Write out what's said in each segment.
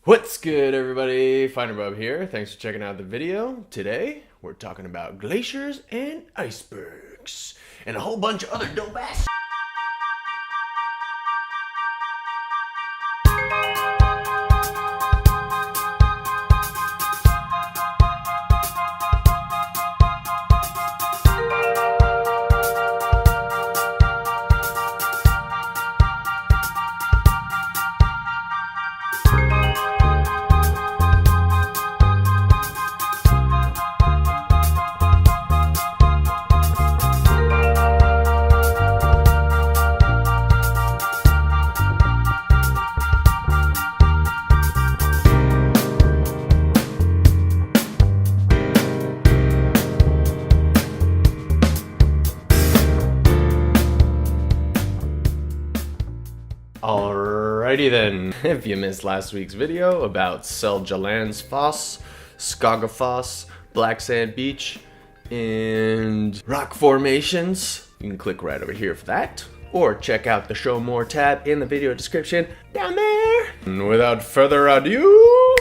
What's good, everybody? FinerBub here. Thanks for checking out the video. Today, we're talking about glaciers and icebergs and a whole bunch of other dope ass. Alrighty then, if you missed last week's video about Seljalandsfoss, Skagafoss, Black Sand Beach, and rock formations, you can click right over here for that, or check out the Show More tab in the video description down there. And without further ado,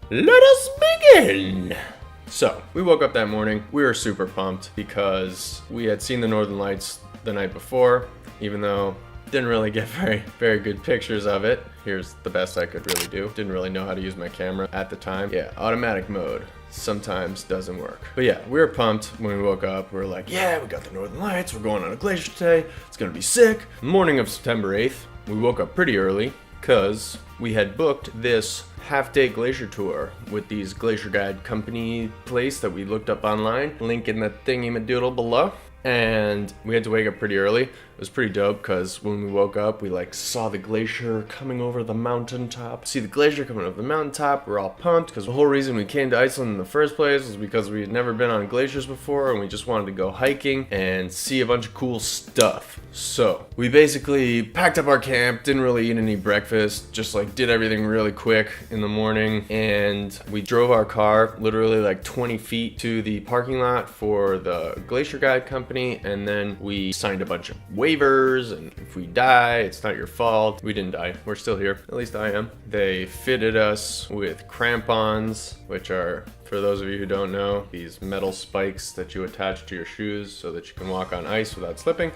let us begin! So, we woke up that morning, we were super pumped because we had seen the Northern Lights the night before, even though didn't really get very good pictures of it. Here's the best I could really do. Didn't really know how to use my camera at the time. Yeah, automatic mode sometimes doesn't work. But yeah, we were pumped when we woke up. We were like, yeah, we got the Northern Lights. We're going on a glacier today. It's gonna be sick. Morning of September 8th, we woke up pretty early because we had booked this half-day glacier tour with these Glacier Guide company place that we looked up online. Link in the thingy-madoodle below. And we had to wake up pretty early. It was pretty dope because when we woke up, we like saw the glacier coming over the mountaintop. See the glacier coming over the mountaintop, we're all pumped because the whole reason we came to Iceland in the first place was because we had never been on glaciers before and we just wanted to go hiking and see a bunch of cool stuff. So we basically packed up our camp, didn't really eat any breakfast, just like did everything really quick in the morning, and we drove our car literally like 20 feet to the parking lot for the Glacier Guide company, and then we signed a bunch of waivers, and if we die, it's not your fault. We didn't die, we're still here, at least I am. They fitted us with crampons, which are, for those of you who don't know, these metal spikes that you attach to your shoes so that you can walk on ice without slipping.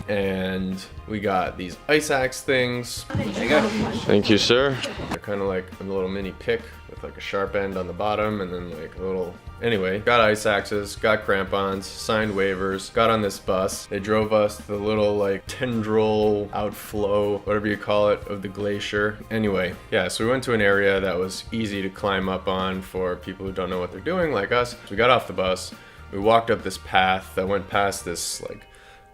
And we got these ice axe things. Thank you, sir. They're kind of like a little mini pick with like a sharp end on the bottom and then like a little... Anyway, got ice axes, got crampons, signed waivers, got on this bus. They drove us to the little like tendril outflow, whatever you call it, of the glacier. Anyway, yeah, so we went to an area that was easy to climb up on for people who don't know what they're doing like us. So we got off the bus, we walked up this path that went past this like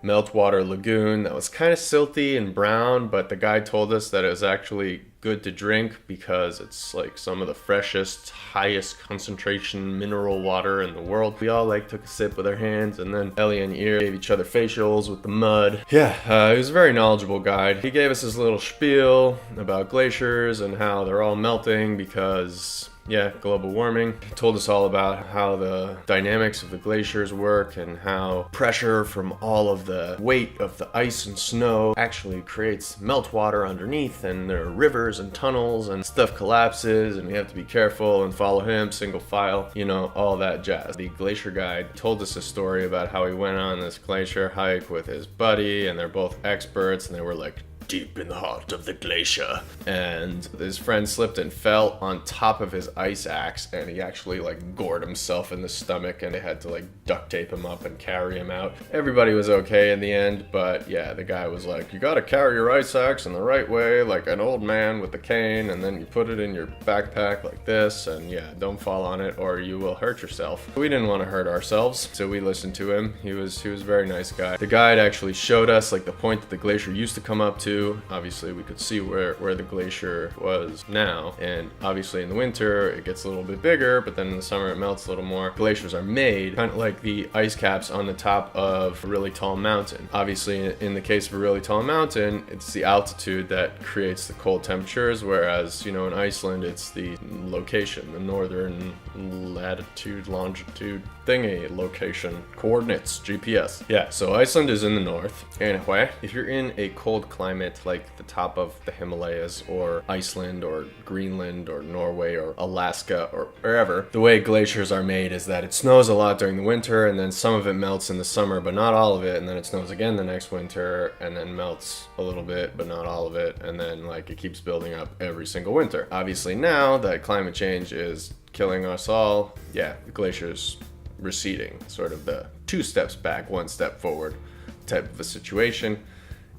meltwater lagoon that was kind of silty and brown, but the guy told us that it was actually good to drink because it's like some of the freshest, highest concentration mineral water in the world. We all like took a sip with our hands, and then Ellie and Ear gave each other facials with the mud. Yeah, he was a very knowledgeable guide. He gave us his little spiel about glaciers and how they're all melting because, yeah, global warming. He told us all about how the dynamics of the glaciers work and how pressure from all of the weight of the ice and snow actually creates meltwater underneath, and there are rivers and tunnels and stuff collapses and we have to be careful and follow him single file, you know, all that jazz. The Glacier Guide told us a story about how he went on this glacier hike with his buddy, and they're both experts, and they were like deep in the heart of the glacier, and his friend slipped and fell on top of his ice axe, and he actually like gored himself in the stomach, and they had to like duct tape him up and carry him out. Everybody was okay in the end, but yeah, the guy was like, you gotta carry your ice axe in the right way, like an old man with a cane, and then you put it in your backpack like this, and yeah, don't fall on it or you will hurt yourself. We didn't want to hurt ourselves, so we listened to him. He was a very nice guy. The guide actually showed us like the point that the glacier used to come up to. Obviously we could see where the glacier was now, and obviously in the winter it gets a little bit bigger, but then in the summer it melts a little more. Glaciers are made kind of like the ice caps on the top of a really tall mountain. Obviously in the case of a really tall mountain, it's the altitude that creates the cold temperatures, whereas, you know, in Iceland it's the location, the northern latitude, longitude, thingy location coordinates, GPS. Yeah, so Iceland is in the north. Anyway, if you're in a cold climate like the top of the Himalayas or Iceland or Greenland or Norway or Alaska or wherever, the way glaciers are made is that it snows a lot during the winter and then some of it melts in the summer, but not all of it, and then it snows again the next winter and then melts a little bit, but not all of it, and then like it keeps building up every single winter. Obviously now that climate change is killing us all, yeah, the glacier's receding, sort of the 2 steps back, 1 step forward type of a situation.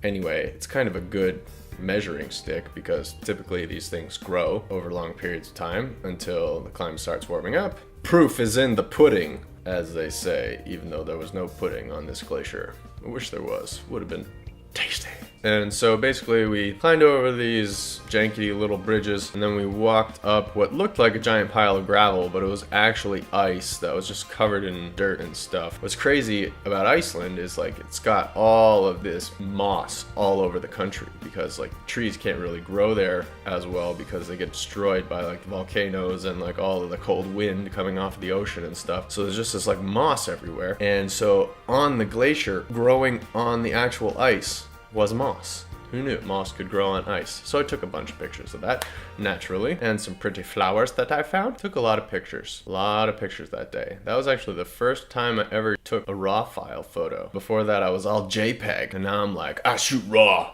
Anyway, it's kind of a good measuring stick because typically these things grow over long periods of time until the climate starts warming up. Proof is in the pudding, as they say, even though there was no pudding on this glacier. I wish there was. Would have been tasty. And so basically we climbed over these janky little bridges and then we walked up what looked like a giant pile of gravel, but it was actually ice that was just covered in dirt and stuff. What's crazy about Iceland is like it's got all of this moss all over the country because like trees can't really grow there as well because they get destroyed by like volcanoes and like all of the cold wind coming off of the ocean and stuff. So there's just this like moss everywhere. And so on the glacier, growing on the actual ice, was moss. Who knew moss could grow on ice? So I took a bunch of pictures of that, naturally, and some pretty flowers that I found. Took a lot of pictures that day. That was actually the first time I ever took a RAW file photo. Before that I was all JPEG, and now I'm like, I shoot RAW.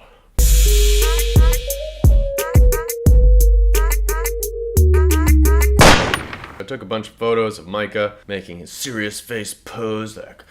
I took a bunch of photos of Micah making his serious face pose like,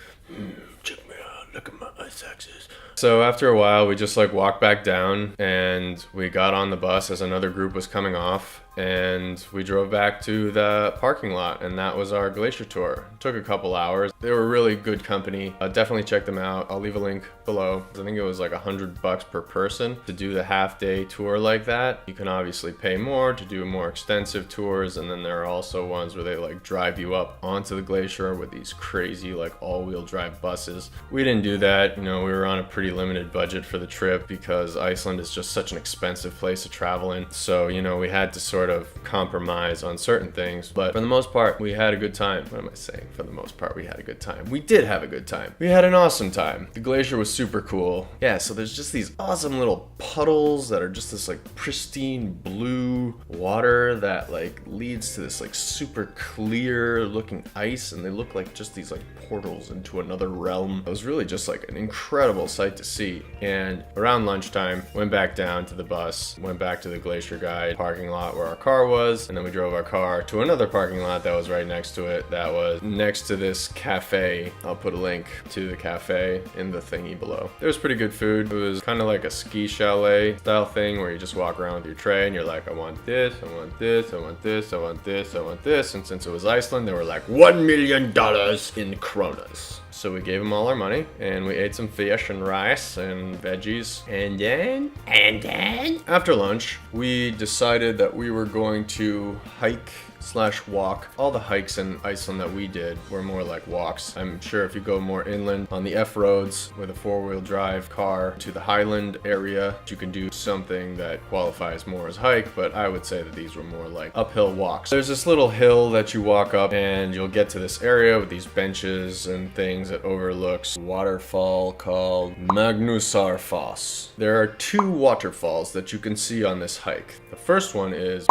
check me out, look at my ice axes. So after a while, we just like walked back down and we got on the bus as another group was coming off and we drove back to the parking lot, and that was our glacier tour. It took a couple hours. They were really good company. Definitely check them out. I'll leave a link below. I think it was like $100 per person to do the half-day tour like that. You can obviously pay more to do more extensive tours, and then there are also ones where they like drive you up onto the glacier with these crazy like all-wheel drive buses. We didn't do that. You know, we were on a pretty limited budget for the trip because Iceland is just such an expensive place to travel in. So, you know, we had to sort of compromise on certain things, but for the most part we had a good time. What am I saying? For the most part we had a good time. We did have a good time. We had an awesome time. The glacier was super cool. Yeah, so there's just these awesome little puddles that are just this like pristine blue water that like leads to this like super clear looking ice, and they look like just these like portals into another realm. It was really just like an incredible sight to see. And around lunchtime, went back down to the bus, went back to the Glacier Guide parking lot where our car was, and then we drove our car to another parking lot that was right next to it, that was next to this cafe. I'll put a link to the cafe in the thingy below. There was pretty good food. It was kind of like a ski chalet style thing where you just walk around with your tray and you're like, I want this, I want this, I want this, I want this, I want this. And since it was Iceland, they were like $1 million in kronas. So we gave them all our money and we ate some fish and rice and veggies. And then after lunch, we decided that we were going to hike / walk. All the hikes in Iceland that we did were more like walks. I'm sure if you go more inland on the F roads with a 4-wheel drive car to the highland area, you can do something that qualifies more as hike, but I would say that these were more like uphill walks. There's this little hill that you walk up and you'll get to this area with these benches and things that overlooks a waterfall called Magnusarfoss. There are 2 waterfalls that you can see on this hike. The first one is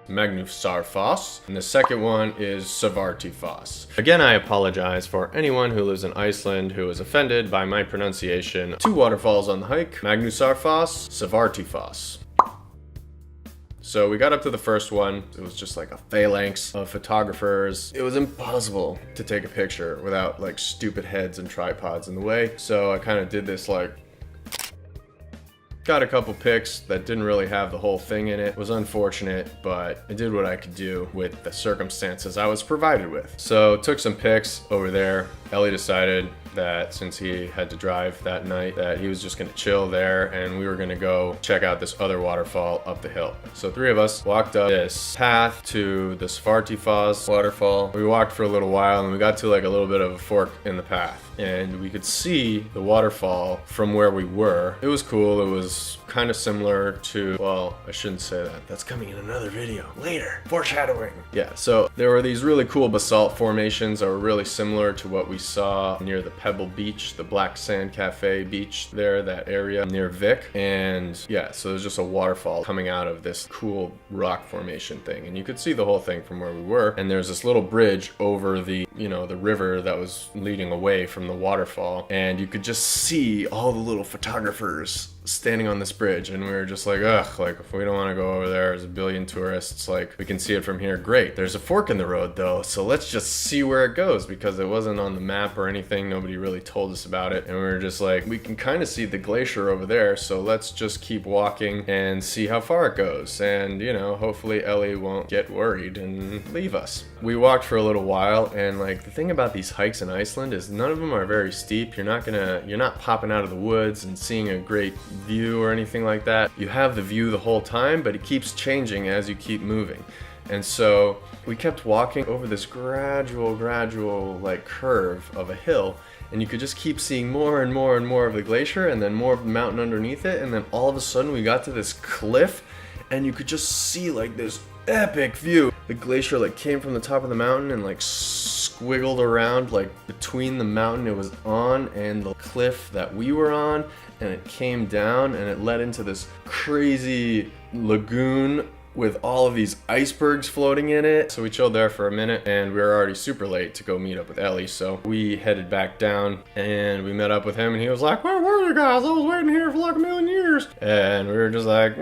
Magnusarfoss, and the second one is Svartifoss. Again, I apologize for anyone who lives in Iceland who is offended by my pronunciation. 2 waterfalls on the hike, Magnusarfoss, Svartifoss. So we got up to the first one. It was just like a phalanx of photographers. It was impossible to take a picture without like stupid heads and tripods in the way. So I kind of did this like, got a couple pics that didn't really have the whole thing in it. It was unfortunate, but I did what I could do with the circumstances I was provided with. So took some pics over there. Ellie decided that since he had to drive that night, that he was just gonna chill there and we were gonna go check out this other waterfall up the hill. So 3 of us walked up this path to the Sparty Foz Waterfall. We walked for a little while and we got to like a little bit of a fork in the path, and we could see the waterfall from where we were. It was cool. It was kind of similar to, well, I shouldn't say that. That's coming in another video later. Foreshadowing. Yeah, so there were these really cool basalt formations that were really similar to what we saw near the Pebble Beach, the Black Sand Cafe beach there, that area near Vic. And yeah, so there's just a waterfall coming out of this cool rock formation thing. And you could see the whole thing from where we were. And there's this little bridge over the, you know, the river that was leading away from the waterfall. And you could just see all the little photographers standing on this bridge, and we were just like, ugh, like if we don't want to go over there, there's a billion tourists, like we can see it from here. Great. There's a fork in the road though, so let's just see where it goes, because it wasn't on the map or anything. Nobody really told us about it, and we were just like, we can kind of see the glacier over there, so let's just keep walking and see how far it goes. And you know, hopefully Ellie won't get worried and leave us. We walked for a little while, and like the thing about these hikes in Iceland is none of them are very steep. You're not popping out of the woods and seeing a great view or anything like that. You have the view the whole time, but it keeps changing as you keep moving. And so we kept walking over this gradual like curve of a hill, and you could just keep seeing more and more and more of the glacier, and then more of the mountain underneath it. And then all of a sudden we got to this cliff, and you could just see like this epic view. The glacier like came from the top of the mountain and like squiggled around like between the mountain it was on and the cliff that we were on, and it came down and it led into this crazy lagoon with all of these icebergs floating in it. So we chilled there for a minute, and we were already super late to go meet up with Ellie, so we headed back down and we met up with him, and he was like, where were you guys? I was waiting here for like a million years. And we were just like,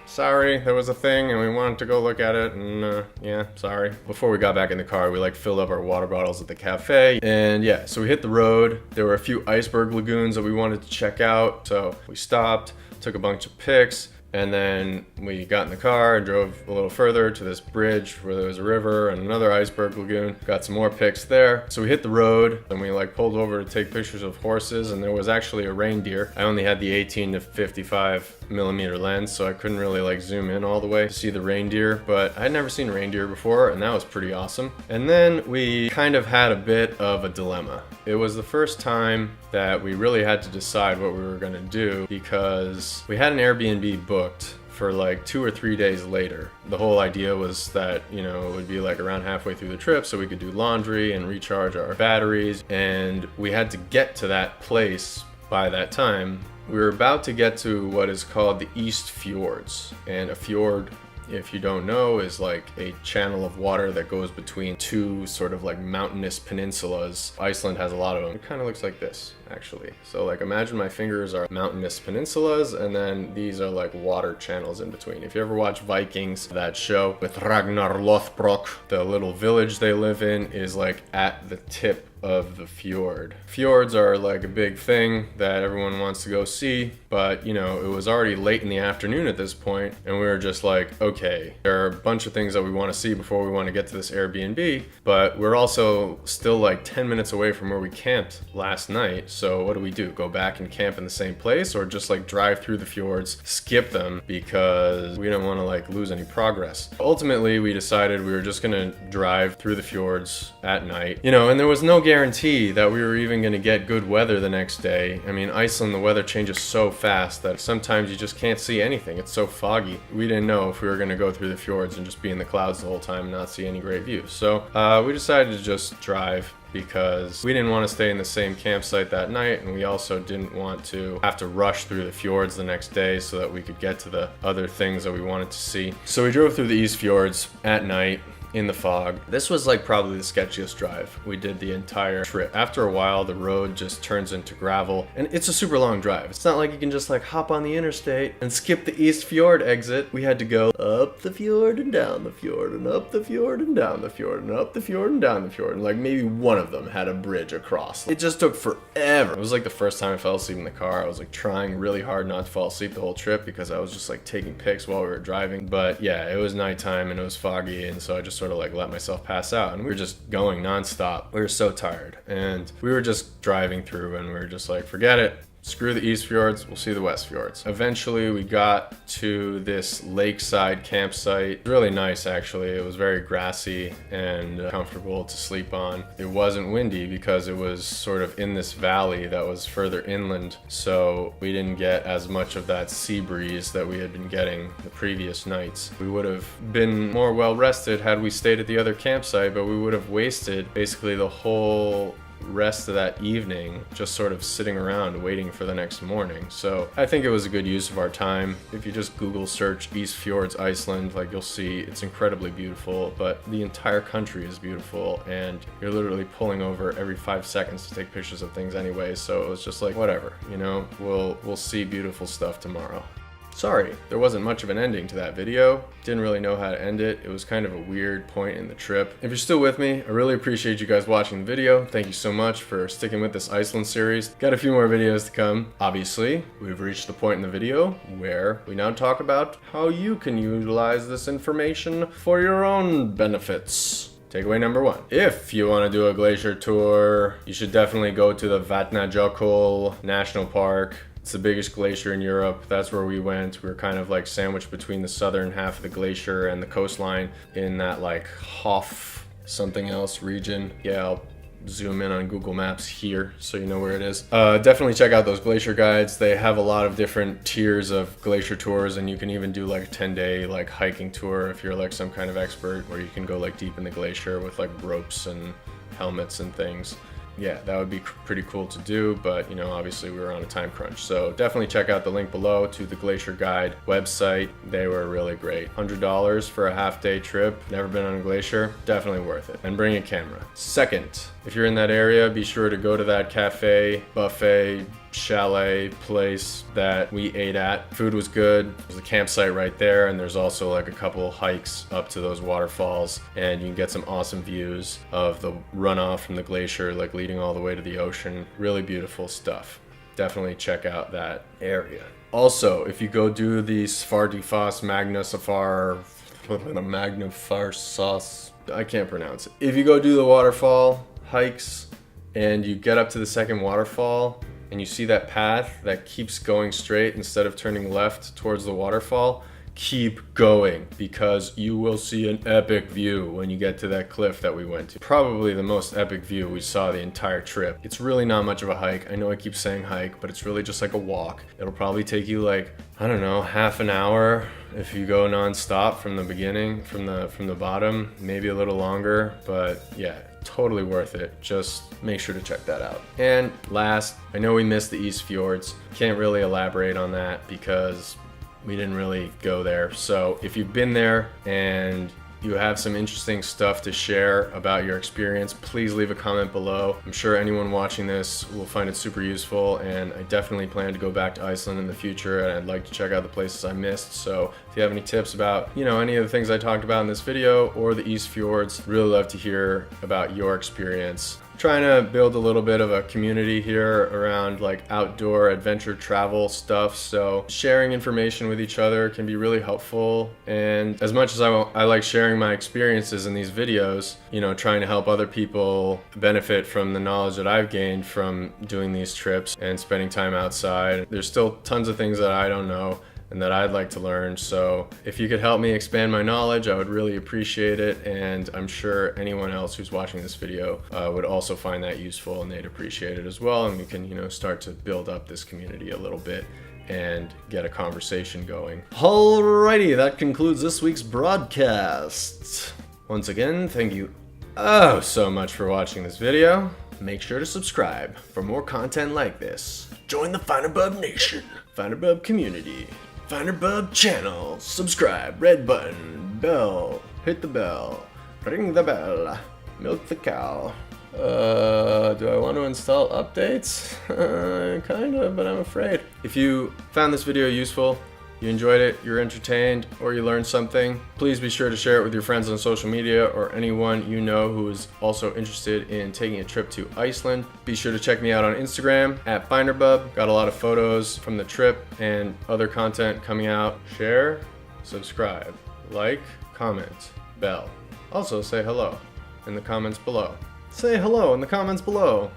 sorry, there was a thing and we wanted to go look at it, and yeah, sorry. Before we got back in the car, we like filled up our water bottles at the cafe, and yeah, so we hit the road. There were a few iceberg lagoons that we wanted to check out, so we stopped, took a bunch of pics. And then we got in the car and drove a little further to this bridge where there was a river and another iceberg lagoon. Got some more pics there. So we hit the road and we like pulled over to take pictures of horses, and there was actually a reindeer. I only had the 18 to 55 millimeter lens, so I couldn't really like zoom in all the way to see the reindeer, but I'd never seen reindeer before, and that was pretty awesome. And then we kind of had a bit of a dilemma. It was the first time that we really had to decide what we were gonna do, because we had an Airbnb booked for like 2 or 3 days later. The whole idea was that, you know, it would be like around halfway through the trip so we could do laundry and recharge our batteries, and we had to get to that place by that time. We were about to get to what is called the East Fjords, and a fjord, if you don't know, is like a channel of water that goes between two sort of like mountainous peninsulas. Iceland has a lot of them. It kind of looks like this, actually. So like imagine my fingers are mountainous peninsulas, and then these are like water channels in between. If you ever watch Vikings, that show with Ragnar Lothbrok, the little village they live in is like at the tip of the fjord. Fjords are like a big thing that everyone wants to go see, but you know, it was already late in the afternoon at this point, and we were just like, okay, there are a bunch of things that we want to see before we want to get to this Airbnb, but we're also still like 10 minutes away from where we camped last night. So what do? Go back and camp in the same place, or just like drive through the fjords, skip them, because we don't want to like lose any progress. Ultimately, we decided we were just gonna drive through the fjords at night, you know, and there was no guarantee that we were even gonna get good weather the next day. I mean, Iceland, the weather changes so fast that sometimes you just can't see anything. It's so foggy. We didn't know if we were gonna go through the fjords and just be in the clouds the whole time and not see any great views. So we decided to just drive, because we didn't want to stay in the same campsite that night, and we also didn't want to have to rush through the fjords the next day so that we could get to the other things that we wanted to see. So we drove through the East Fjords at night in the fog. This was like probably the sketchiest drive we did the entire trip. After a while, the road just turns into gravel, and it's a super long drive. It's not like you can just like hop on the interstate and skip the East Fjord exit. We had to go up the fjord and down the fjord and up the fjord and down the fjord and up the fjord and down the fjord, and like maybe one of them had a bridge across. It just took forever. It was like the first time I fell asleep in the car. I was like trying really hard not to fall asleep the whole trip, because I was just like taking pics while we were driving. But yeah, it was nighttime and it was foggy, and so I just sort of like let myself pass out, and we were just going nonstop. We were so tired, and we were just driving through, and we were just like, forget it. Screw the East Fjords, we'll see the West Fjords. Eventually we got to this Lakeside Campsite. Really nice actually. It was very grassy and comfortable to sleep on. It wasn't windy because it was sort of in this valley that was further inland, so we didn't get as much of that sea breeze that we had been getting the previous nights. We would have been more well rested had we stayed at the other campsite, but we would have wasted basically the whole rest of that evening just sort of sitting around waiting for the next morning. So I think it was a good use of our time. If you just Google search East Fjords, Iceland, like you'll see it's incredibly beautiful, but the entire country is beautiful and you're literally pulling over every 5 seconds to take pictures of things anyway. So it was just like, whatever, you know, we'll see beautiful stuff tomorrow. Sorry, there wasn't much of an ending to that video. Didn't really know how to end it. It was kind of a weird point in the trip. If you're still with me, I really appreciate you guys watching the video. Thank you so much for sticking with this Iceland series. Got a few more videos to come. Obviously, we've reached the point in the video where we now talk about how you can utilize this information for your own benefits. Takeaway number 1. If you want to do a glacier tour, you should definitely go to the Vatnajokull National Park. It's the biggest glacier in Europe. That's where we went. We were kind of like sandwiched between the southern half of the glacier and the coastline in that like Hof something else region. Yeah, I'll zoom in on Google Maps here so you know where it is. Definitely check out those glacier guides. They have a lot of different tiers of glacier tours, and you can even do like a 10-day like hiking tour if you're like some kind of expert, where you can go like deep in the glacier with like ropes and helmets and things. Yeah, that would be pretty cool to do, but you know, obviously we were on a time crunch. So definitely check out the link below to the Glacier Guide website. They were really great. $100 for a half-day trip. Never been on a glacier? Definitely worth it. And bring a camera. Second, if you're in that area, be sure to go to that cafe, buffet, chalet place that we ate at. Food was good. There's a campsite right there, and there's also like a couple hikes up to those waterfalls, and you can get some awesome views of the runoff from the glacier, like leading all the way to the ocean. Really beautiful stuff. Definitely check out that area. Also, if you go do the Sparty Foz Magnusarfoss, I can't pronounce it. If you go do the waterfall hikes and you get up to the second waterfall, and you see that path that keeps going straight instead of turning left towards the waterfall, keep going, because you will see an epic view when you get to that cliff that we went to. Probably the most epic view we saw the entire trip. It's really not much of a hike. I know I keep saying hike, but it's really just like a walk. It'll probably take you like, I don't know, half an hour if you go non-stop from the beginning, from the bottom, maybe a little longer, but yeah, totally worth it. Just make sure to check that out. And last, I know we missed the East Fjords. Can't really elaborate on that because we didn't really go there. So if you've been there and you have some interesting stuff to share about your experience, please leave a comment below. I'm sure anyone watching this will find it super useful, and I definitely plan to go back to Iceland in the future, and I'd like to check out the places I missed. So if you have any tips about, you know, any of the things I talked about in this video or the East Fjords, really love to hear about your experience. Trying to build a little bit of a community here around like outdoor adventure travel stuff, so sharing information with each other can be really helpful. And as much as I like sharing my experiences in these videos, you know, trying to help other people benefit from the knowledge that I've gained from doing these trips and spending time outside, there's still tons of things that I don't know and that I'd like to learn. So if you could help me expand my knowledge, I would really appreciate it. And I'm sure anyone else who's watching this video would also find that useful, and they'd appreciate it as well. And we can, you know, start to build up this community a little bit and get a conversation going. Alrighty, that concludes this week's broadcast. Once again, thank you so much for watching this video. Make sure to subscribe for more content like this. Join the FinerBub Nation, FinerBub community, FinerBub channel. Subscribe, red button, bell, hit the bell, ring the bell, milk the cow. Do I want to install updates? Kinda, but I'm afraid. If you found this video useful, you enjoyed it, you're entertained, or you learned something, please be sure to share it with your friends on social media or anyone you know who is also interested in taking a trip to Iceland. Be sure to check me out on Instagram at FinerBub. Got a lot of photos from the trip and other content coming out. Share, subscribe, like, comment, bell. Also say hello in the comments below. Say hello in the comments below.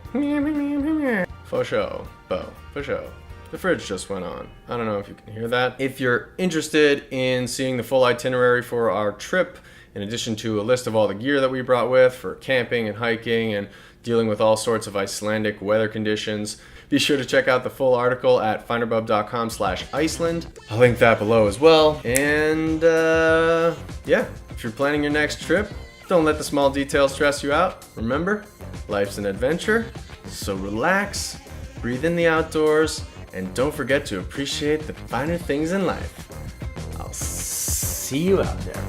For show. For sure. The fridge just went on. I don't know if you can hear that. If you're interested in seeing the full itinerary for our trip, in addition to a list of all the gear that we brought with for camping and hiking and dealing with all sorts of Icelandic weather conditions, be sure to check out the full article at finerbub.com/Iceland. I'll link that below as well. And yeah, if you're planning your next trip, don't let the small details stress you out. Remember, life's an adventure, so relax, breathe in the outdoors, and don't forget to appreciate the finer things in life. I'll see you out there.